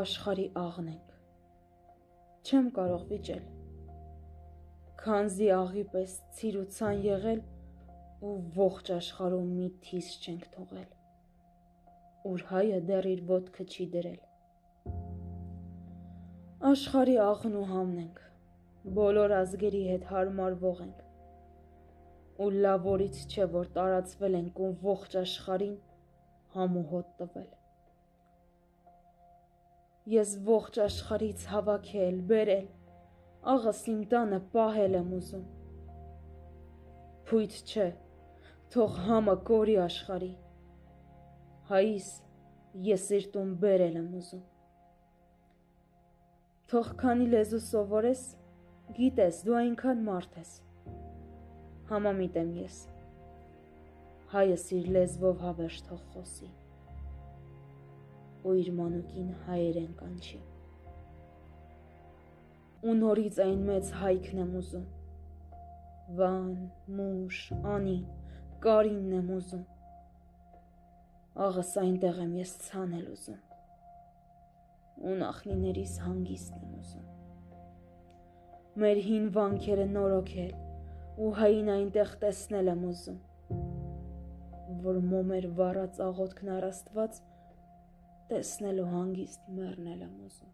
աշխարհի աղն ենք, չեմ կարող վիճել, քանզի աղի պես ցիրուցան եղել ու ողջ աշխարհում մի թիս չենք թողել, ուր հայը դեռ իր ոտքը չի դրել։ Աշխարհի աղն ու համն ենք, բոլոր ազգերի հետ հարմարվող ենք, ու լավ օրից չէ, որ տարածվել ենք ու ողջ աշխարհին համ ու հոտ տվել։ Ես ողջ աշխարհից հավաքել, բերել, աղս իմ տանը պահել եմ ուզում։ Փույթ չէ, թող համը կորի աշխարհի, հայիս ես իր տուն բերել եմ ուզում։ Թող քանի լեզու սովորես, գիտես դու այնքան մարդ ես, համամիտ եմ ես, հայս իր լեզվով հավերժ թող խոսի, ու իր մանուկին հայերեն կանչի։ Ու նորից այն մեծ հայքն եմ ուզում, Վան, Մուշ, Անին, Կարինն եմ ուզում, աղս այնտեղ եմ ես ցանել ուզում, ու նախնիներիս հանգիստն եմ ուզում։ Մեր հին վանքերը նորոգել, ու հային այնտեղ տեսնել եմ ուզում, որ մոմեր վառած աղոթքն առ Աստված տեսնել ու հանգիստ մեռնել եմ ուզում։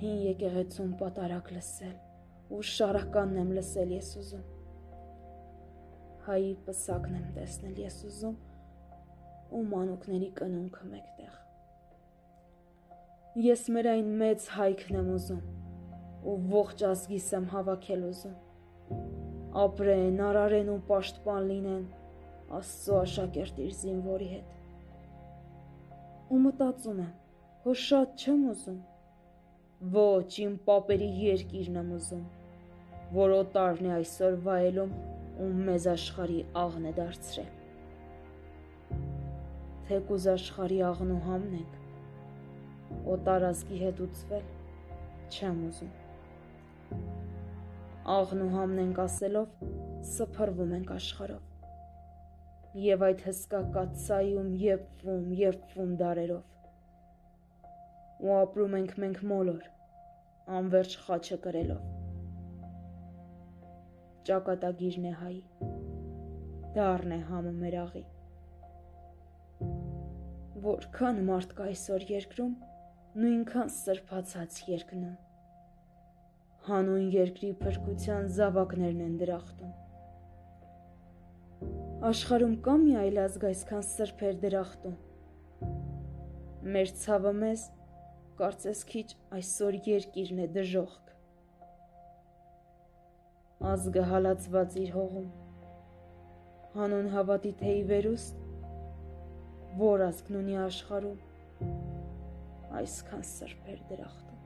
Հին եկեղեցում պատարակ լսել, ու շարականն եմ լսել ես ուզում, հայի պսակն եմ տեսնել ես ուզում, ու մանուկների կնունքը մեկտեղ։ Ես մեր այն մեծ հայքն եմ ուզում, ու ողջ ազգիս եմ հավաքել ուզում, ապրեն, արարեն ու պաշտպան լինեն Աստծո աշակերտ իր զինվորի հետ։ Ու մտածում եմ, հո շատ չեմ ուզում, ոչ, իմ պապերի երկիրն եմ ուզում, որ օտարն է այսօր վայելում ու մեզ աշխարհի աղն է դարձրել։ Թեկուզ աշխարհի աղն ու համն ենք, օտար ազգի հետ ուծվել չեմ ուզում։ Աղն ու համն ենք ասելով սփռվում ենք աշխարհով, և այդ հսկա կաթսայում եփվում դարերով, ու ապրում ենք մենք մոլոր, անվերջ խաչը կրելով։ Ճակատագիրն է հայի, դառն է համը մեր աղի։ Որքան մարդ կա այսօր երկրում, նույնքան սրբացած երկնում, հանուն երկրի փրկության զավակներն են դրախտում։ Աշխարհում կա՞ մի այլ ազգ այսքան սրբեր դրախտում։ Մեր ցավը մեզ, կարծես քիչ այսօր երկիրն է դժոխք։ Ազգը հալածված իր հողում, հանուն հավատի թեյի վերուստ, որ ազգն ունի աշխարհում այսքան սրբեր դրախտում։